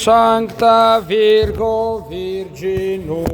Sancta Virgo Virginum.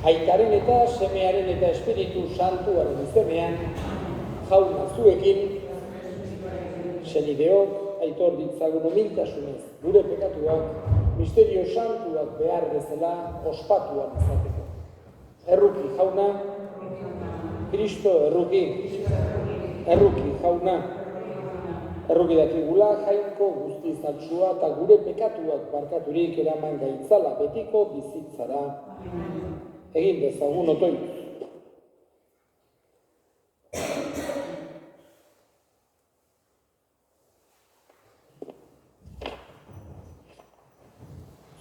Aitaren eta semearen eta Espiritu Santuaren izenean, jauna zuekin, senideok, aitor ditzagun humiltasunez, gure pekatuak, misterio santuak behar bezala ospatuan izateko. Erruki jauna, Kristo erruki, erruki jauna, erruki dakigula jainko guztiz altsua eta gure pekatuak barkaturik eraman gaitzala betiko bizitzara. Egin dezagun otoituz.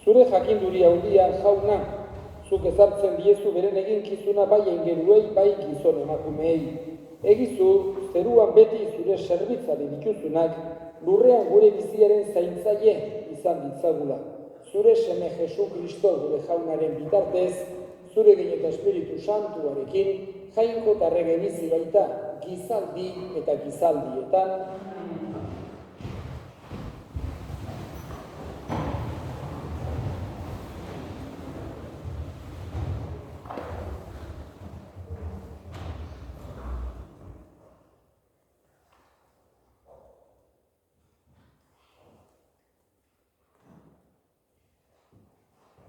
Zure jakinduri handia jauna, zuk ezartzen diezu beren eginkizuna bai aingeruei, bai gizon emakumeei. Egizu, zeruan beti zure zerbitzari dituzunak, lurrean gure biziaren zaintzaile izan ditzagula. Zure seme Jesu Kristo gure jaunaren bitartez, zure eta Espiritu Santuarekin, jainko eta errege bizi baita, gizaldi eta gizaldietan.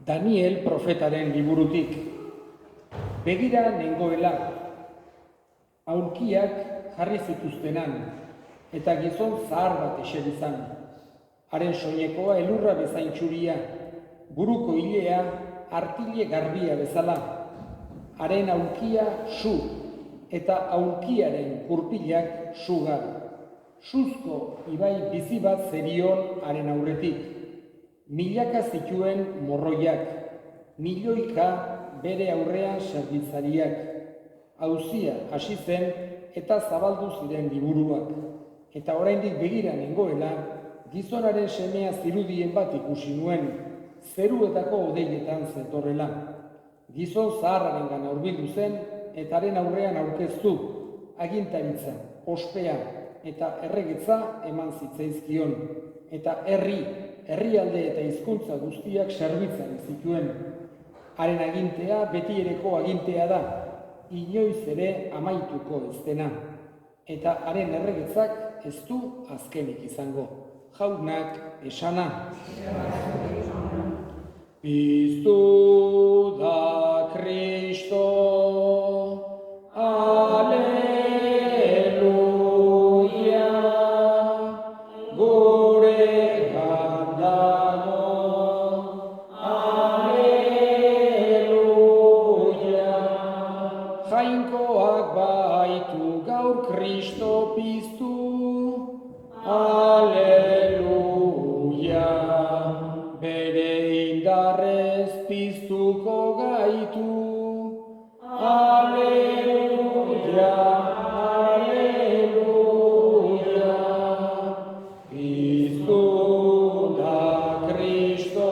Daniel profetaren liburutik. Begira nengoela, aurkiak jarri zituztenan, eta gizon zahar bat eserizan. Haren soinekoa elurra bezain txuria, buruko hilea artile garbia bezala. Haren aurkia su, eta aurkiaren kurpilak sugar. Suzko ibai bizi bat zerion haren aurretik. Milaka zituen morroiak, milioika bere aurrean zerbitzariak. Auzia hasi zen eta zabaldu ziren liburuak. Eta oraindik begira nengoela, gizonaren semea zirudien bat ikusi nuen, zeruetako hodeietan zetorrela. Gizon zaharrarengan hurbildu zen eta haren aurrean aurkeztu, agintaritza, ospea eta erregetza eman zitzaizkion. Eta herrialde eta hizkuntza guztiak zerbitzari zituen. Haren agintea betiereko agintea da, inoiz ere amaituko ez dena. Eta haren erregetzak ez du azkenik izango. Jaunak esana. Piztu da Kristo, jainkoak baitu gaur Kristo piztu, aleluia. Bere indarrez piztuko gaitu, aleluia, aleluia. Piztu da Kristo,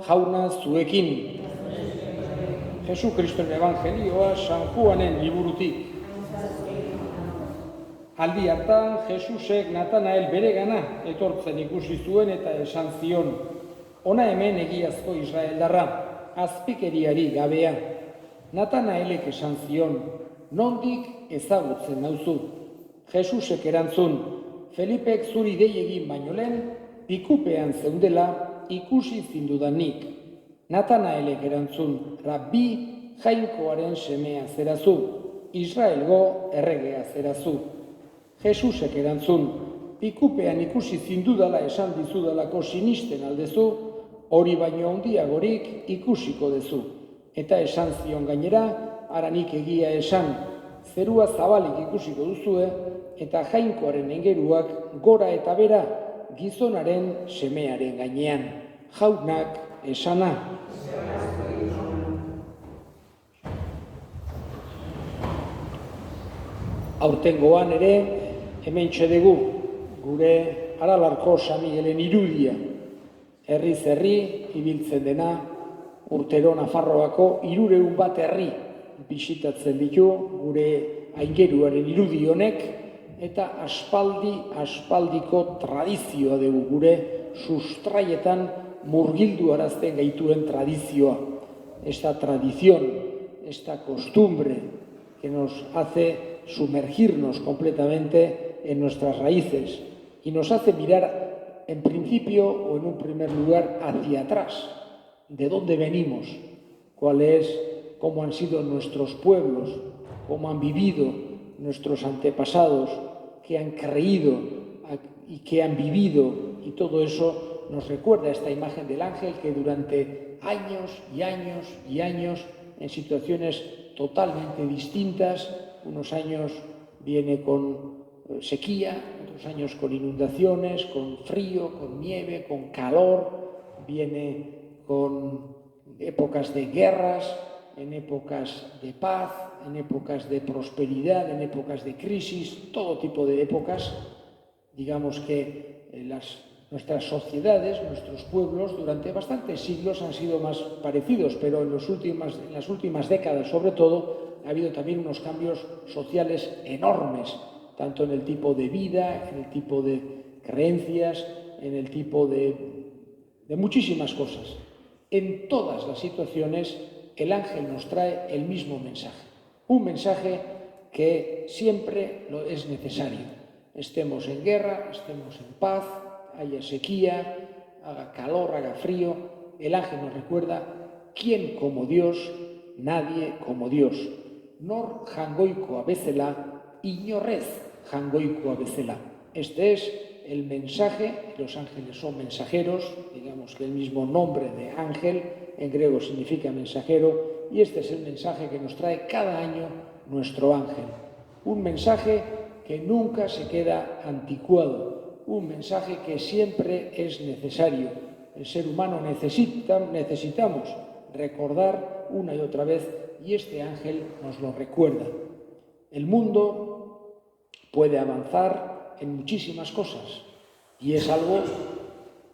jauna zuekin. Jesu Kristoren Evangelioa San Juanen liburutik. Aldi hartan, Jesusek Natanael beregana etortzen ikusi zuen eta esan zion, Ona hemen egiazko Israeldarra, azpikeriari gabea. Natanaelek esan zion, nondik ezagutzen nauzu. Jesusek erantzun, Felipek zuri dei egin baino lehen, pikupean zeundela ikusi zindudanik. Natanaelek erantzun, Rabbi Jainkoaren semea zerazu, Israelgo erregea zerazu. Jesusek erantzun, pikupean ikusi zindudala esan dizudalako sinisten aldezu, hori baino handiagorik ikusiko dezu. Eta esan zion gainera, haranik egia esan, zerua zabalik ikusiko duzue, eta Jainkoaren engeruak gora eta bera gizonaren semearen gainean. Jaunak esana. Aurtengoan ere, hemen txedegu, gure Aralarko San Miguelen irudia. Herriz herri, ibiltzen dena, urtero Nafarroako 300 herri bisitatzen ditu gure aingeruaren irudi honek, eta aspaldiko tradizioa dugu gure sustraietan murgildu arazten gaituen tradizioa. Esta tradición, esta costumbre que nos hace sumergirnos completamente en nuestras raíces y nos hace mirar en principio o en un primer lugar hacia atrás, de dónde venimos, cómo han sido nuestros pueblos, cómo han vivido nuestros antepasados, qué han creído y qué han vivido, y todo eso nos recuerda esta imagen del ángel que durante años y años y años, en situaciones totalmente distintas, unos años viene con sequía, otros años con inundaciones, con frío, con nieve, con calor, viene con épocas de guerras, en épocas de paz, en épocas de prosperidad, en épocas de crisis, todo tipo de épocas. Digamos que nuestras sociedades, nuestros pueblos, durante bastantes siglos han sido más parecidos, pero en las últimas décadas, sobre todo, ha habido también unos cambios sociales enormes, tanto en el tipo de vida, en el tipo de creencias, en el tipo de muchísimas cosas. En todas las situaciones, el ángel nos trae el mismo mensaje. Un mensaje que siempre es necesario. Estemos en guerra, estemos en paz, haya sequía, haga calor, haga frío. El ángel nos recuerda, ¿quién como Dios? Nadie como Dios. Nor jangoiko abezela, inorrez jangoiko abezela. Este es el mensaje. Los ángeles son mensajeros, digamos que el mismo nombre de ángel en griego significa mensajero, y este es el mensaje que nos trae cada año nuestro ángel. Un mensaje que nunca se queda anticuado, un mensaje que siempre es necesario. El ser humano necesitamos recordar una y otra vez, y este ángel nos lo recuerda. El mundo puede avanzar en muchísimas cosas, y es algo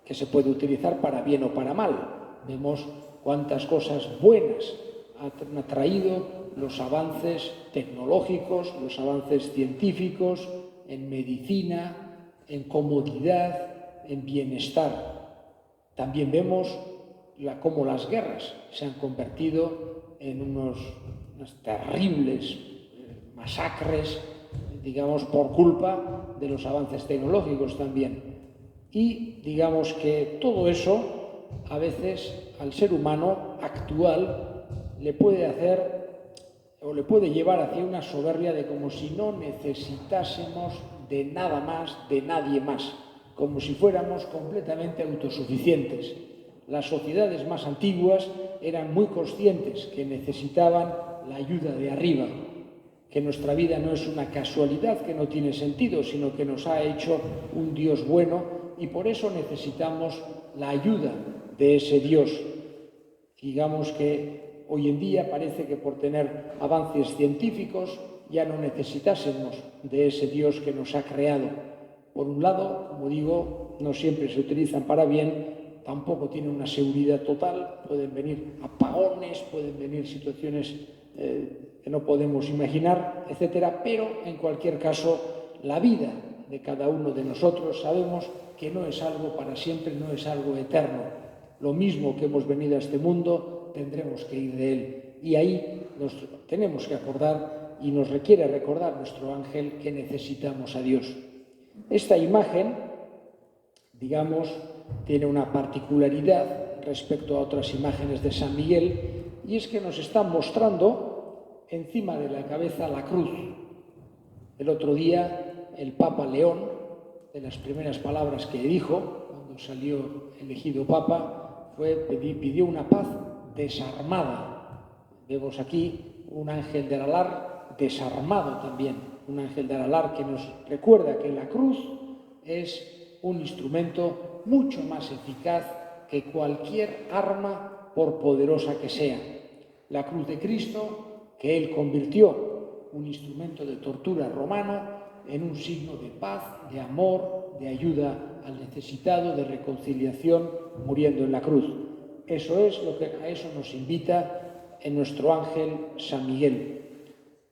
que se puede utilizar para bien o para mal. Vemos cuántas cosas buenas han traído los avances tecnológicos, los avances científicos, en medicina, en comodidad, en bienestar. También vemos cómo las guerras se han convertido en unas terribles masacres, digamos, por culpa de los avances tecnológicos también. Y digamos que todo eso, a veces, al ser humano actual, le puede hacer o le puede llevar hacia una soberbia de como si no necesitásemos de nada más, de nadie más, como si fuéramos completamente autosuficientes. Las sociedades más antiguas eran muy conscientes que necesitaban la ayuda de arriba, que nuestra vida no es una casualidad que no tiene sentido, sino que nos ha hecho un Dios bueno, y por eso necesitamos la ayuda de ese Dios. Digamos que hoy en día parece que por tener avances científicos ya no necesitásemos de ese Dios que nos ha creado. Por un lado, como digo, no siempre se utilizan para bien, tampoco tienen una seguridad total, pueden venir apagones, pueden venir situaciones que no podemos imaginar, etcétera, pero en cualquier caso la vida de cada uno de nosotros sabemos que no es algo para siempre, no es algo eterno. lo mismo que hemos venido a este mundo, tendremos que ir de él. Y ahí nos tenemos que acordar y nos requiere recordar nuestro ángel que necesitamos a Dios. Esta imagen, digamos, tiene una particularidad respecto a otras imágenes de San Miguel, y es que nos está mostrando encima de la cabeza la cruz. El otro día el Papa León, de las primeras palabras que dijo cuando salió elegido Papa, pidió una paz desarmada. Vemos aquí un ángel de Aralar desarmado también, un ángel de Aralar que nos recuerda que la cruz es un instrumento mucho más eficaz que cualquier arma, por poderosa que sea. La cruz de Cristo, que él convirtió un instrumento de tortura romano en un signo de paz, de amor, de ayuda al necesitado, de reconciliación, muriendo en la cruz. Eso es lo que a eso nos invita en nuestro ángel San Miguel.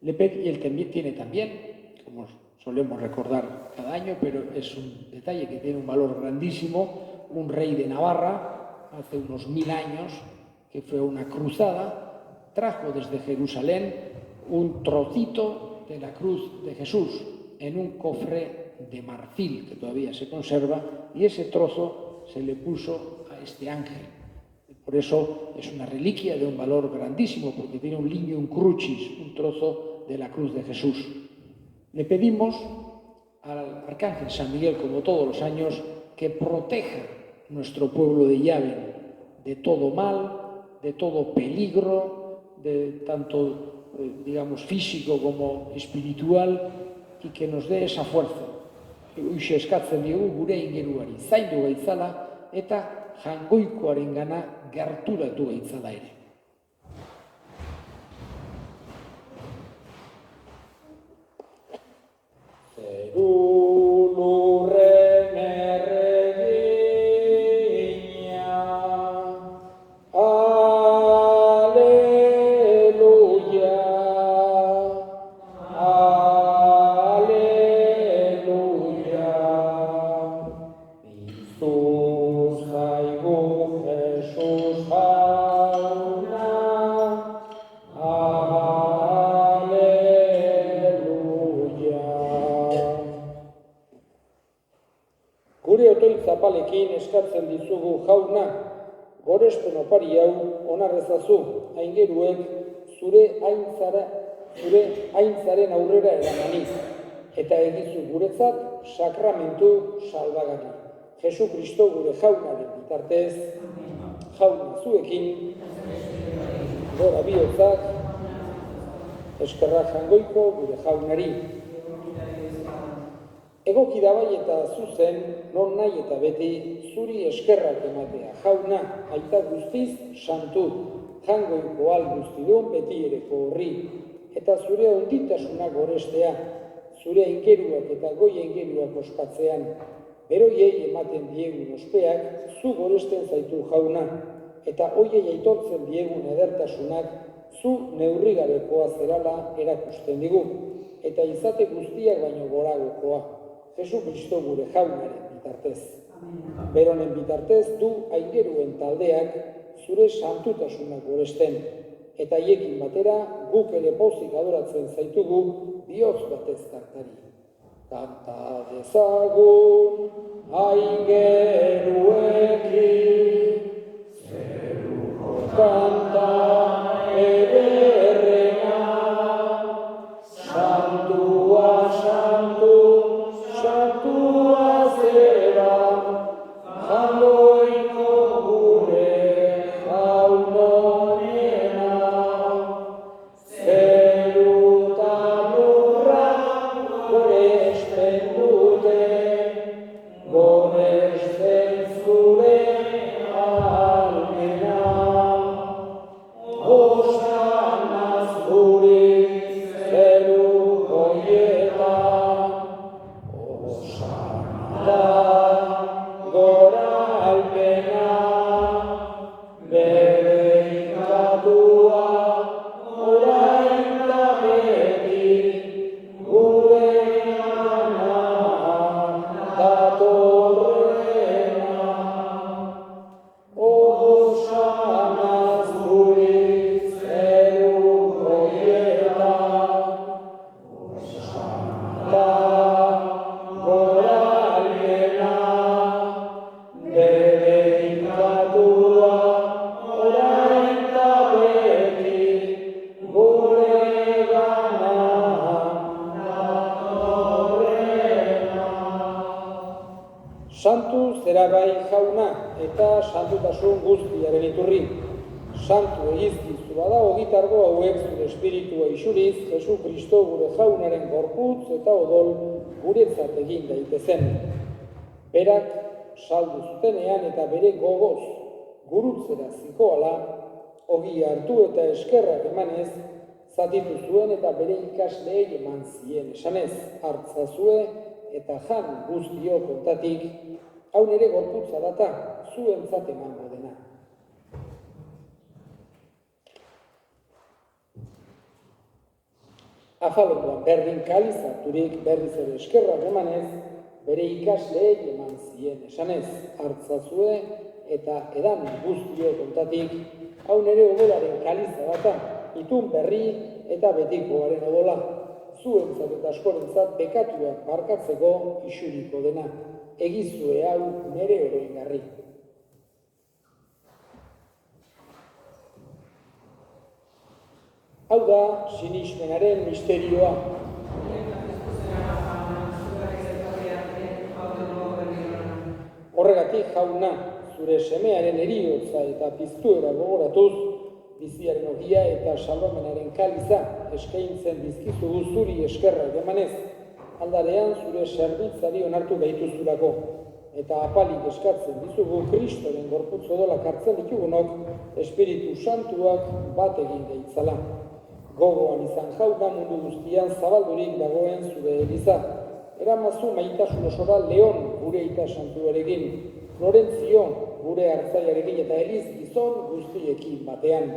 Y él tiene también, como solemos recordar cada año, pero es un detalle que tiene un valor grandísimo, un rey de Navarra, hace unos 1000 años, que fue una cruzada, trajo desde Jerusalén un trocito de la cruz de Jesús en un cofre de marfil que todavía se conserva, y ese trozo se le puso a este ángel. Por eso es una reliquia de un valor grandísimo, porque tiene un lignum crucis, un trozo de la cruz de Jesús. Le pedimos al arcángel San Miguel, como todos los años, que proteja nuestro pueblo de Yavin de todo mal, de todo peligro, de tanto, digamos, físico como espiritual, y que nos dé esa fuerza. Uixe eskatzen diegu gure ingeruari zaindu gaitzala eta jangoikoarengana gerturatu gaitzala ere. Zapalekin eskatzen dizugu jauna, gorespen opari hau onarrezazu, aingeruek zure aintzaren aurrera eramani, eta egizu guretzat sakramentu salbagarri. Jesu Kristo gure jaunaren bitartez, jauna zuekin, gora bihotzak, eskerrak jangoiko gure jaunari. Egoki da bai eta zuzen, non nahi eta beti, zuri eskerrak ematea. Jauna, aita guztiz, santu, jangoiko al guztidun beti ereko horri. Eta zure onditasuna gorestea, zure aingeruak eta goi aingeruak ospatzean. Beroiei ematen diegun ospeak, zu goresten zaitu jauna. Eta hoiei aitortzen diegun edertasunak, zu neurrigabekoa zerala erakusten digu. Eta izate guztiak baino goragokoa. Jesu Kristo gure jaunaren bitartez. Beronen bitartez du aingeruen taldeak zure santutasunak goresten. Eta haiekin batera guk ere pozik adoratzen zaitugu bihotz batez kartari. Kanta dezagun aingeruekin, zeruko kanta ederrena, santua santu, santua zera, jangoiko gure jaunonena. Zeru eta lurra goresten dute, goresten zure eta santutasun guztiaren iturri. Santu egizkizu bada ogitargo hauek zure espiritua isuriz, Jesu Kristo gure jaunaren gorputz eta odol guretzat egin daitezen. Berak saldu zutenean eta bere gogoz gurutzera zikoala, ogia hartu eta eskerrak emanez, zatitu zuen eta bere ikasleei eman zien esanez, hartzazue eta jan guztiok ontatik, hau nere gorputza data, zuentzat emango dena. Afalondoan berdin kaliz harturik berriz ere eskerrak emanez, bere ikasleei eman zien esanez, hartzazue eta edan guztiok ontatik, hau nere odolaren kaliza data, itun berri eta betikoaren odola, zuentzat eta askorentzat bekatuak barkatzeko isuriko dena, egizue hau nere oroingarri. Hau da, sinismenaren misterioa. Horregatik jauna, zure semearen heriotza eta piztuera gogoratuz, biziaren ogia eta salvamenaren kaliza eskaintzen dizkizugu zuri eskerrak emanez, aldarean zure zerbitzari onartu gaituzurako, eta apalik eskatzen dizugu Kristoren gorputz odolak hartzen ditugunok Espiritu Santuak bat egin gaitzala. Gogoan izan jauna mundu guztian zabaldurik dagoen zure eliza. Eramazu maitasun osora Leon gure ita santuarekin, Florentzio gure hartzaiarekin eta Eliz gizon guztiekin batean.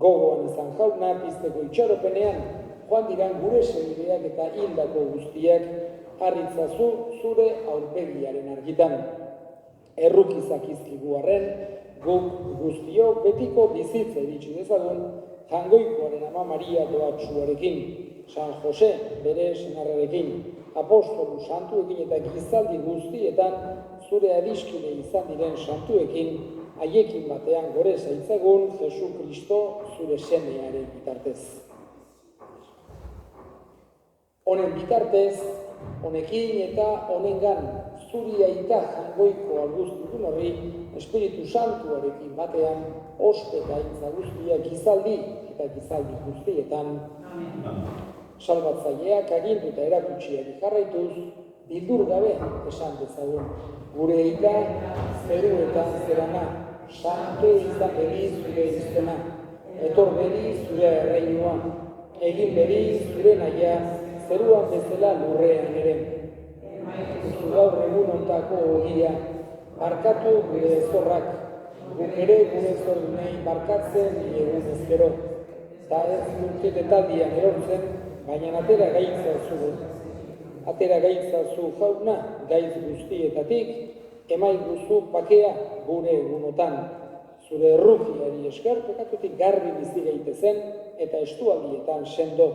Gogoan izan jauna pizteko itxaropenean, joan diran gure senideak eta hildako guztiak, harritzazu zure aurpegiaren argitan. Errukizak izkigu arren, guk guztio betiko bizitza iritsi dezagun, jangoikoaren ama Maria doatsuarekin, San Jose bere senarrarekin, apostolu santuekin eta gizaldi guztietan zure adiskide izan diren santuekin, haiekin batean gore zaitzagun Jesu Kristo zure semearen bitartez. Honen bitartez, honekin eta honengan zuri aita jangoiko alguztitun horri Espiritu Santuarekin batean ospe gaitza guztiak gizaldi eta gizaldi guztietan. Salbatzaileak agindu eta erakutsiari jarraituz, bildur gabe esan dezagun. Gure aita zeruetan zerana, santu izan beri zure izena, etor beri zure erreinua, egin beri zure naia, zeruan bezala lurrean ere. Zu gaur egun ontako ogia, barkatu gure ezorrak, guk ere gure zordunei barkatzen egun ezkero. Ta ez urtetetaldian erortzen, baina atera gaitza zu. Atera gaitza zu jauna, gaitz guztietatik, emaiguzu pakea gure egunotan. Zure errukiari esker pekatutik garbi bizi gaitezen eta estualdietan sendo.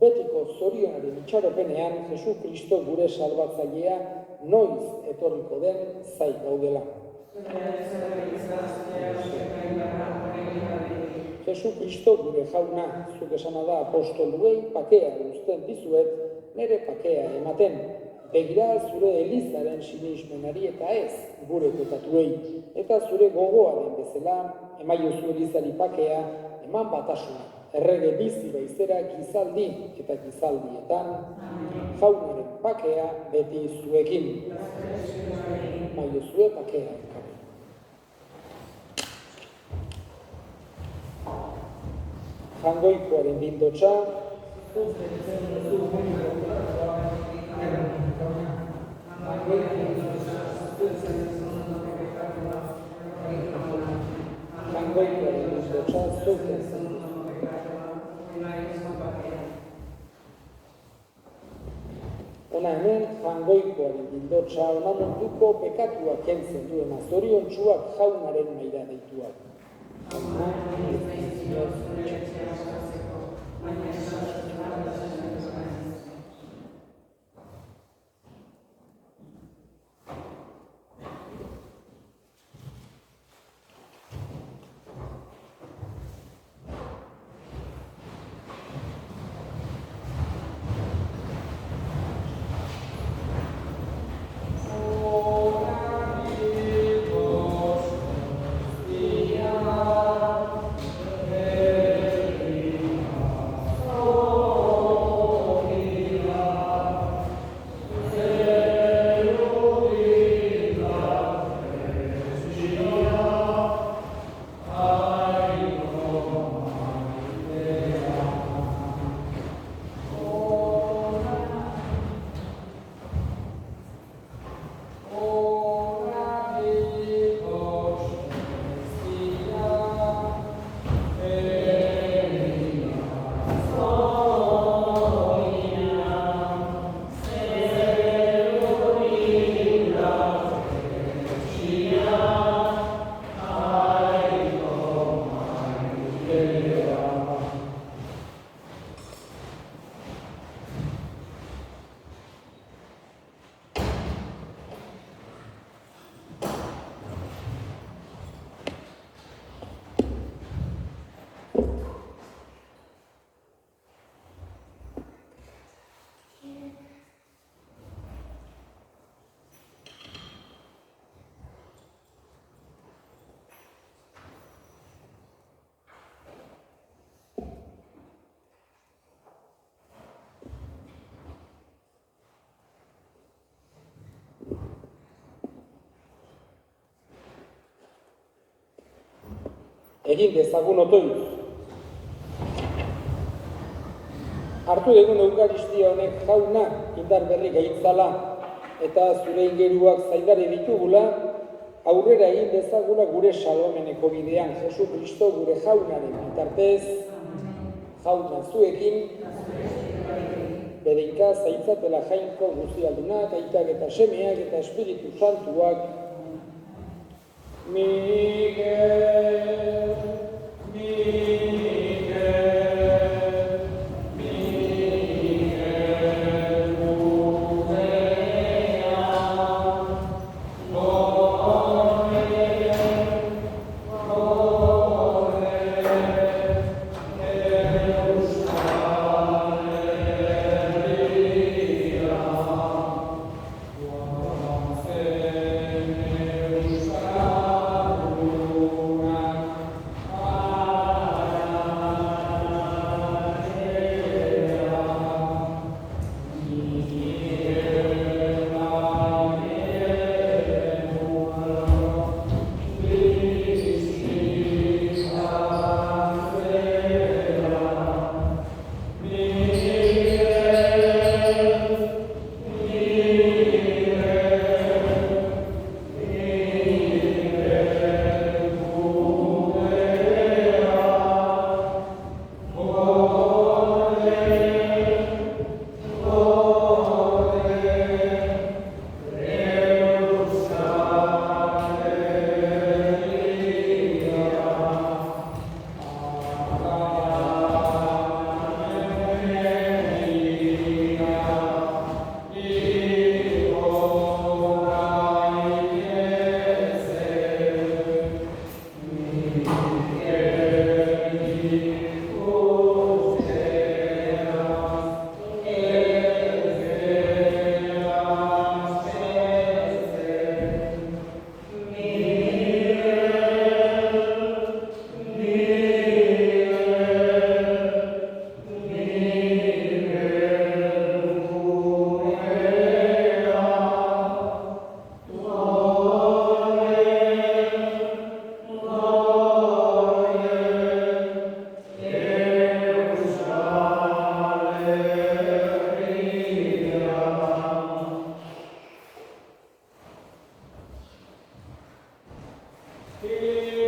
Betiko zorionaren itxaropenean Jesu Kristo gure salbatzailea noiz etorriko den zai gaudela. Jesu Kristo gure jauna, zuk esana da apostoluei pakea uzten dizuet, nere pakea ematen. Begira zure elizaren sinismenari eta ez gure pekatuei, eta zure gogoaren bezala emaiozu elizari pakea eman batasuna. Errege bizi baizera gizaldi eta gizaldietan, jaunaren pakea beti zuekin. Maiozue pakea. Jangoikoaren bildotxa, Ona hemen, jangoikoaren bildotxa, ona munduko pekatuak kentzen duena, zoriontsuak jaunaren maira deituak. egin dezagun otoitz. Hartu egun eukaristia honek jauna indar berri gaitzala eta zure ingeruak zaindari ditugula, aurrera egin dezagula gure salvameneko bidean, Jesu Kristo gure jaunaren bitartez, jauna zuekin, bedeinka zaitzatela jainko guztialdunak, aitak eta semeak eta Espiritu Santuak. Miguel, Miguel, Miguel, Gudea, Kyrie